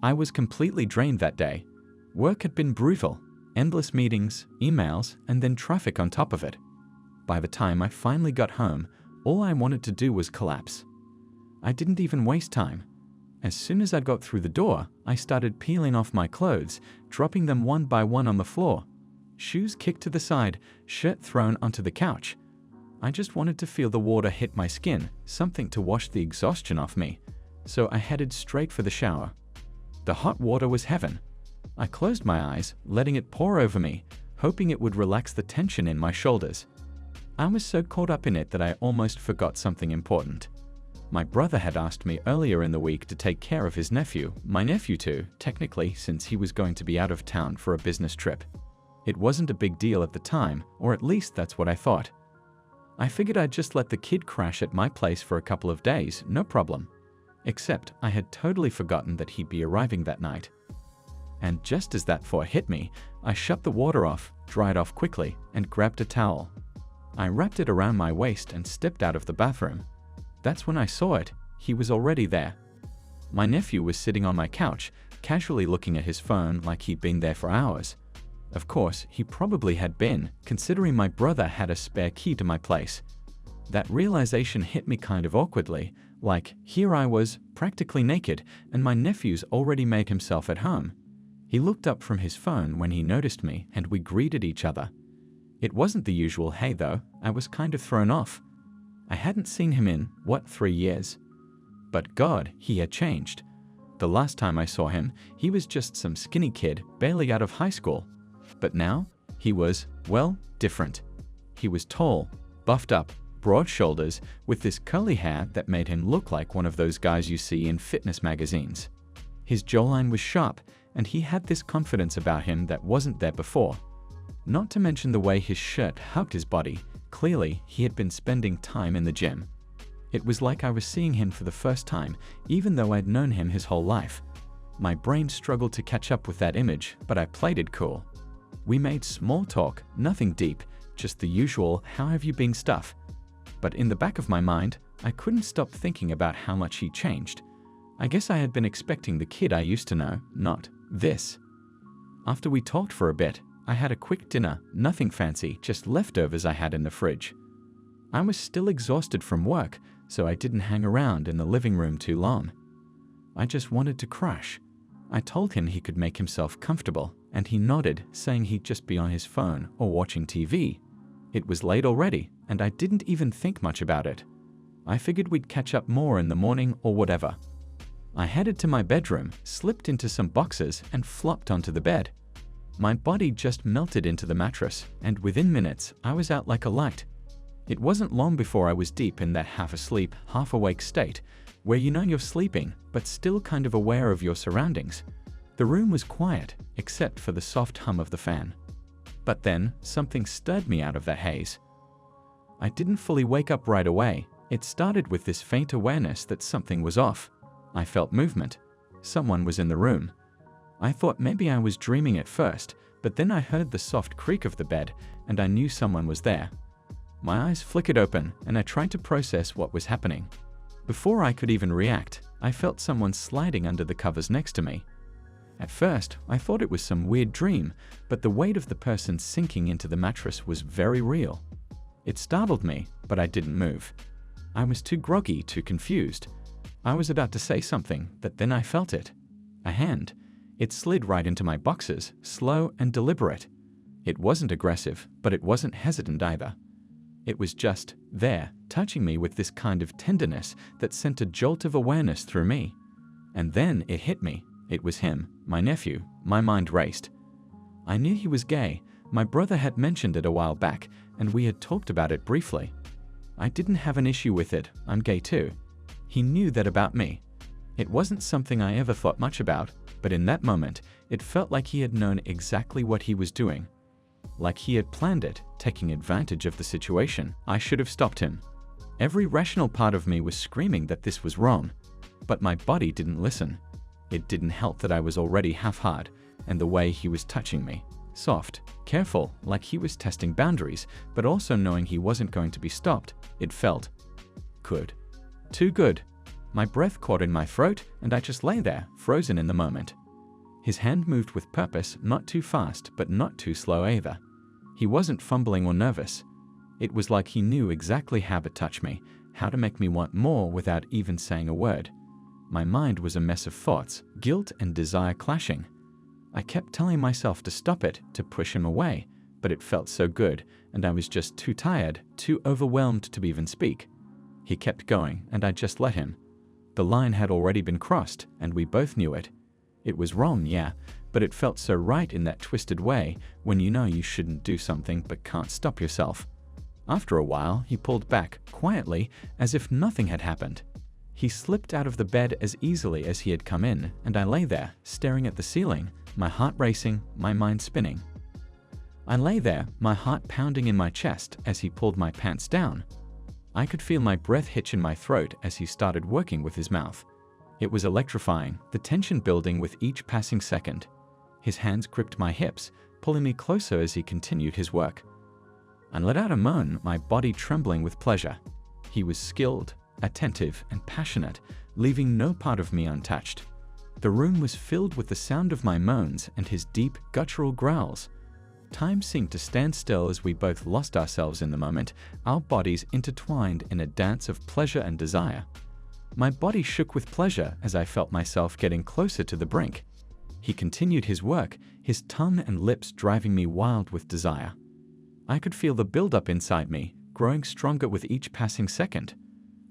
I was completely drained that day. Work had been brutal, endless meetings, emails, and then traffic on top of it. By the time I finally got home, all I wanted to do was collapse. I didn't even waste time. As soon as I got through the door, I started peeling off my clothes, dropping them one by one on the floor. Shoes kicked to the side, shirt thrown onto the couch. I just wanted to feel the water hit my skin, something to wash the exhaustion off me. So I headed straight for the shower. The hot water was heaven. I closed my eyes, letting it pour over me, hoping it would relax the tension in my shoulders. I was so caught up in it that I almost forgot something important. My brother had asked me earlier in the week to take care of his nephew, my nephew too, technically, since he was going to be out of town for a business trip. It wasn't a big deal at the time, or at least that's what I thought. I figured I'd just let the kid crash at my place for a couple of days, no problem. Except I had totally forgotten that he'd be arriving that night. And just as that thought hit me, I shut the water off, dried off quickly, and grabbed a towel. I wrapped it around my waist and stepped out of the bathroom. That's when I saw it. He was already there. My nephew was sitting on my couch, casually looking at his phone like he'd been there for hours. Of course, he probably had been, considering my brother had a spare key to my place. That realization hit me kind of awkwardly, like here I was, practically naked, and my nephew's already made himself at home. He looked up from his phone when he noticed me, and we greeted each other. It wasn't the usual hey though. I was kind of thrown off. I hadn't seen him in, 3 years? But God, he had changed. The last time I saw him, he was just some skinny kid, barely out of high school. But now, he was, well, different. He was tall, buffed up, broad shoulders, with this curly hair that made him look like one of those guys you see in fitness magazines. His jawline was sharp, and he had this confidence about him that wasn't there before. Not to mention the way his shirt hugged his body. Clearly, he had been spending time in the gym. It was like I was seeing him for the first time, even though I'd known him his whole life. My brain struggled to catch up with that image, but I played it cool. We made small talk, nothing deep, just the usual "how have you been" stuff. But in the back of my mind, I couldn't stop thinking about how much he changed. I guess I had been expecting the kid I used to know, not this. After we talked for a bit, I had a quick dinner, nothing fancy, just leftovers I had in the fridge. I was still exhausted from work, so I didn't hang around in the living room too long. I just wanted to crash. I told him he could make himself comfortable, and he nodded, saying he'd just be on his phone or watching TV. It was late already, and I didn't even think much about it. I figured we'd catch up more in the morning or whatever. I headed to my bedroom, slipped into some boxers, and flopped onto the bed. My body just melted into the mattress, and within minutes, I was out like a light. It wasn't long before I was deep in that half-asleep, half-awake state, where you know you're sleeping, but still kind of aware of your surroundings. The room was quiet, except for the soft hum of the fan. But then, something stirred me out of that haze. I didn't fully wake up right away. It started with this faint awareness that something was off. I felt movement. Someone was in the room. I thought maybe I was dreaming at first, but then I heard the soft creak of the bed, and I knew someone was there. My eyes flickered open, and I tried to process what was happening. Before I could even react, I felt someone sliding under the covers next to me. At first, I thought it was some weird dream, but the weight of the person sinking into the mattress was very real. It startled me, but I didn't move. I was too groggy, too confused. I was about to say something, but then I felt it. A hand. It slid right into my boxers, slow and deliberate. It wasn't aggressive, but it wasn't hesitant either. It was just there, touching me with this kind of tenderness that sent a jolt of awareness through me. And then it hit me. It was him, my nephew. My mind raced. I knew he was gay. My brother had mentioned it a while back, and we had talked about it briefly. I didn't have an issue with it. I'm gay too. He knew that about me. It wasn't something I ever thought much about, but in that moment, it felt like he had known exactly what he was doing. Like he had planned it, taking advantage of the situation. I should have stopped him. Every rational part of me was screaming that this was wrong, but my body didn't listen. It didn't help that I was already half-hard, and the way he was touching me. Soft, careful, like he was testing boundaries, but also knowing he wasn't going to be stopped. It felt good. Too good. My breath caught in my throat, and I just lay there, frozen in the moment. His hand moved with purpose, not too fast, but not too slow either. He wasn't fumbling or nervous. It was like he knew exactly how to touch me, how to make me want more without even saying a word. My mind was a mess of thoughts, guilt and desire clashing. I kept telling myself to stop it, to push him away, but it felt so good, and I was just too tired, too overwhelmed to even speak. He kept going, and I just let him. The line had already been crossed, and we both knew it. It was wrong, yeah, but it felt so right in that twisted way when you know you shouldn't do something but can't stop yourself. After a while, he pulled back, quietly, as if nothing had happened. He slipped out of the bed as easily as he had come in, and I lay there, staring at the ceiling, my heart racing, my mind spinning. I lay there, my heart pounding in my chest as he pulled my pants down. I could feel my breath hitch in my throat as he started working with his mouth. It was electrifying, the tension building with each passing second. His hands gripped my hips, pulling me closer as he continued his work. I let out a moan, my body trembling with pleasure. He was skilled, attentive, and passionate, leaving no part of me untouched. The room was filled with the sound of my moans and his deep, guttural growls. Time seemed to stand still as we both lost ourselves in the moment, our bodies intertwined in a dance of pleasure and desire. My body shook with pleasure as I felt myself getting closer to the brink. He continued his work, his tongue and lips driving me wild with desire. I could feel the buildup inside me, growing stronger with each passing second.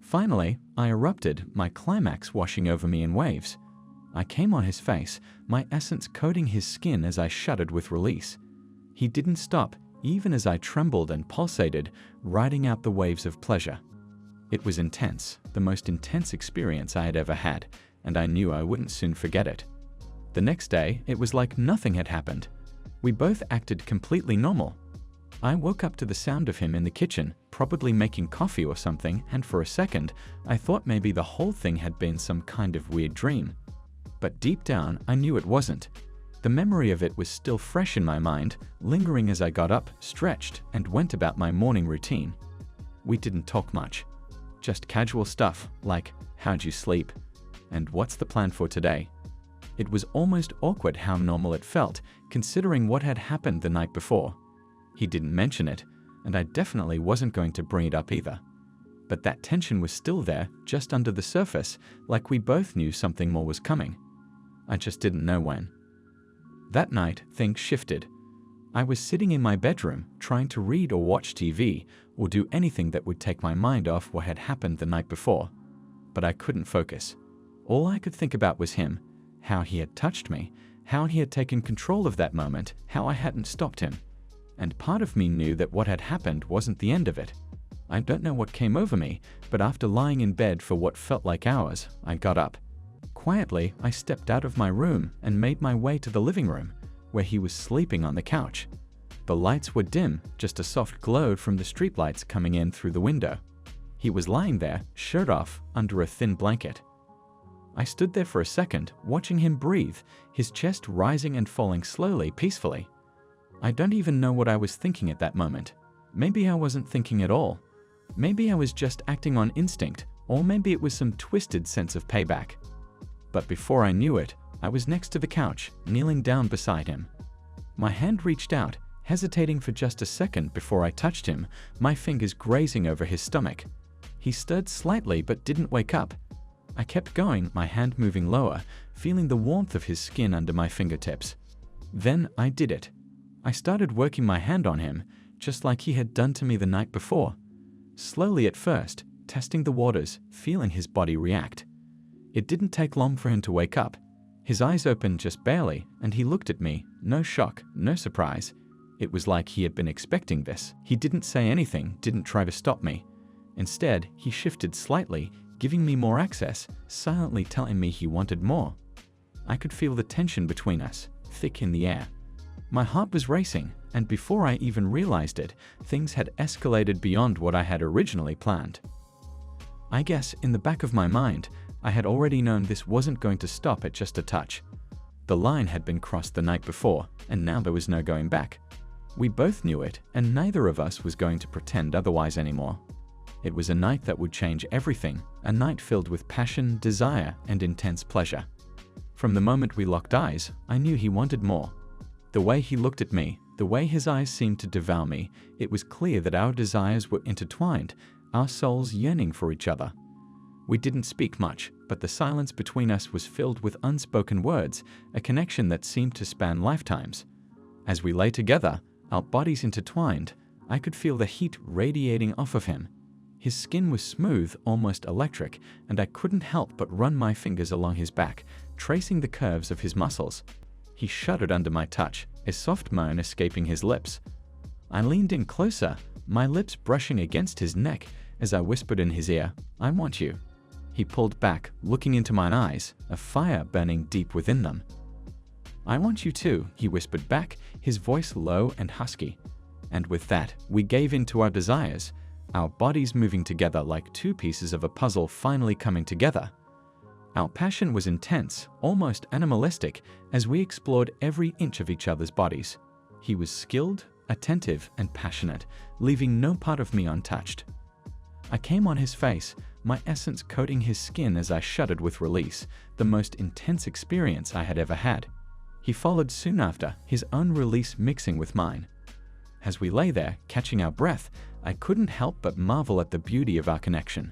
Finally, I erupted, my climax washing over me in waves. I came on his face, my essence coating his skin as I shuddered with release. He didn't stop, even as I trembled and pulsated, riding out the waves of pleasure. It was intense, the most intense experience I had ever had, and I knew I wouldn't soon forget it. The next day, it was like nothing had happened. We both acted completely normal. I woke up to the sound of him in the kitchen, probably making coffee or something, and for a second, I thought maybe the whole thing had been some kind of weird dream. But deep down, I knew it wasn't. The memory of it was still fresh in my mind, lingering as I got up, stretched, and went about my morning routine. We didn't talk much. Just casual stuff like, how'd you sleep? And what's the plan for today? It was almost awkward how normal it felt, considering what had happened the night before. He didn't mention it, and I definitely wasn't going to bring it up either. But that tension was still there, just under the surface, like we both knew something more was coming. I just didn't know when. That night, things shifted. I was sitting in my bedroom, trying to read or watch TV, or do anything that would take my mind off what had happened the night before. But I couldn't focus. All I could think about was him, how he had touched me, how he had taken control of that moment, how I hadn't stopped him. And part of me knew that what had happened wasn't the end of it. I don't know what came over me, but after lying in bed for what felt like hours, I got up. Quietly, I stepped out of my room and made my way to the living room, where he was sleeping on the couch. The lights were dim, just a soft glow from the streetlights coming in through the window. He was lying there, shirt off, under a thin blanket. I stood there for a second, watching him breathe, his chest rising and falling slowly, peacefully. I don't even know what I was thinking at that moment. Maybe I wasn't thinking at all. Maybe I was just acting on instinct, or maybe it was some twisted sense of payback. But before I knew it, I was next to the couch, kneeling down beside him. My hand reached out, hesitating for just a second before I touched him, my fingers grazing over his stomach. He stirred slightly but didn't wake up. I kept going, my hand moving lower, feeling the warmth of his skin under my fingertips. Then I did it. I started working my hand on him, just like he had done to me the night before. Slowly at first, testing the waters, feeling his body react. It didn't take long for him to wake up. His eyes opened just barely, and he looked at me, no shock, no surprise. It was like he had been expecting this. He didn't say anything, didn't try to stop me. Instead, he shifted slightly, giving me more access, silently telling me he wanted more. I could feel the tension between us, thick in the air. My heart was racing, and before I even realized it, things had escalated beyond what I had originally planned. I guess, in the back of my mind, I had already known this wasn't going to stop at just a touch. The line had been crossed the night before, and now there was no going back. We both knew it, and neither of us was going to pretend otherwise anymore. It was a night that would change everything, a night filled with passion, desire, and intense pleasure. From the moment we locked eyes, I knew he wanted more. The way he looked at me, the way his eyes seemed to devour me, it was clear that our desires were intertwined, our souls yearning for each other. We didn't speak much, but the silence between us was filled with unspoken words, a connection that seemed to span lifetimes. As we lay together, our bodies intertwined, I could feel the heat radiating off of him. His skin was smooth, almost electric, and I couldn't help but run my fingers along his back, tracing the curves of his muscles. He shuddered under my touch, a soft moan escaping his lips. I leaned in closer, my lips brushing against his neck as I whispered in his ear, "I want you." He pulled back, looking into my eyes, a fire burning deep within them. "I want you too," he whispered back, his voice low and husky. And with that, we gave in to our desires, our bodies moving together like two pieces of a puzzle finally coming together. Our passion was intense, almost animalistic, as we explored every inch of each other's bodies. He was skilled, attentive, and passionate, leaving no part of me untouched. I came on his face, my essence coating his skin as I shuddered with release, the most intense experience I had ever had. He followed soon after, his own release mixing with mine. As we lay there, catching our breath, I couldn't help but marvel at the beauty of our connection.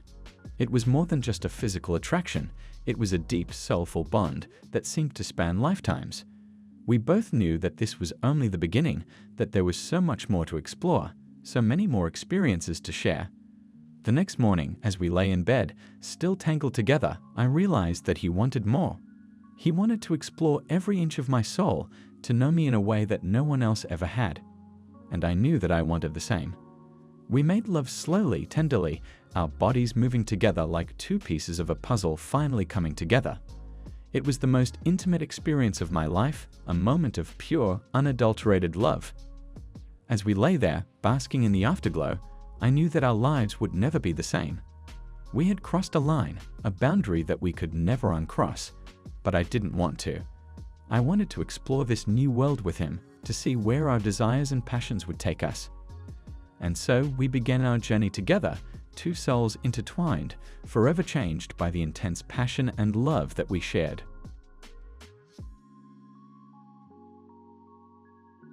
It was more than just a physical attraction, it was a deep, soulful bond that seemed to span lifetimes. We both knew that this was only the beginning, that there was so much more to explore, so many more experiences to share. The next morning, as we lay in bed, still tangled together, I realized that he wanted more. He wanted to explore every inch of my soul, to know me in a way that no one else ever had. And I knew that I wanted the same. We made love slowly, tenderly, our bodies moving together like two pieces of a puzzle finally coming together. It was the most intimate experience of my life, a moment of pure, unadulterated love. As we lay there, basking in the afterglow, I knew that our lives would never be the same. We had crossed a line, a boundary that we could never uncross, but I didn't want to. I wanted to explore this new world with him, to see where our desires and passions would take us. And so we began our journey together, two souls intertwined, forever changed by the intense passion and love that we shared.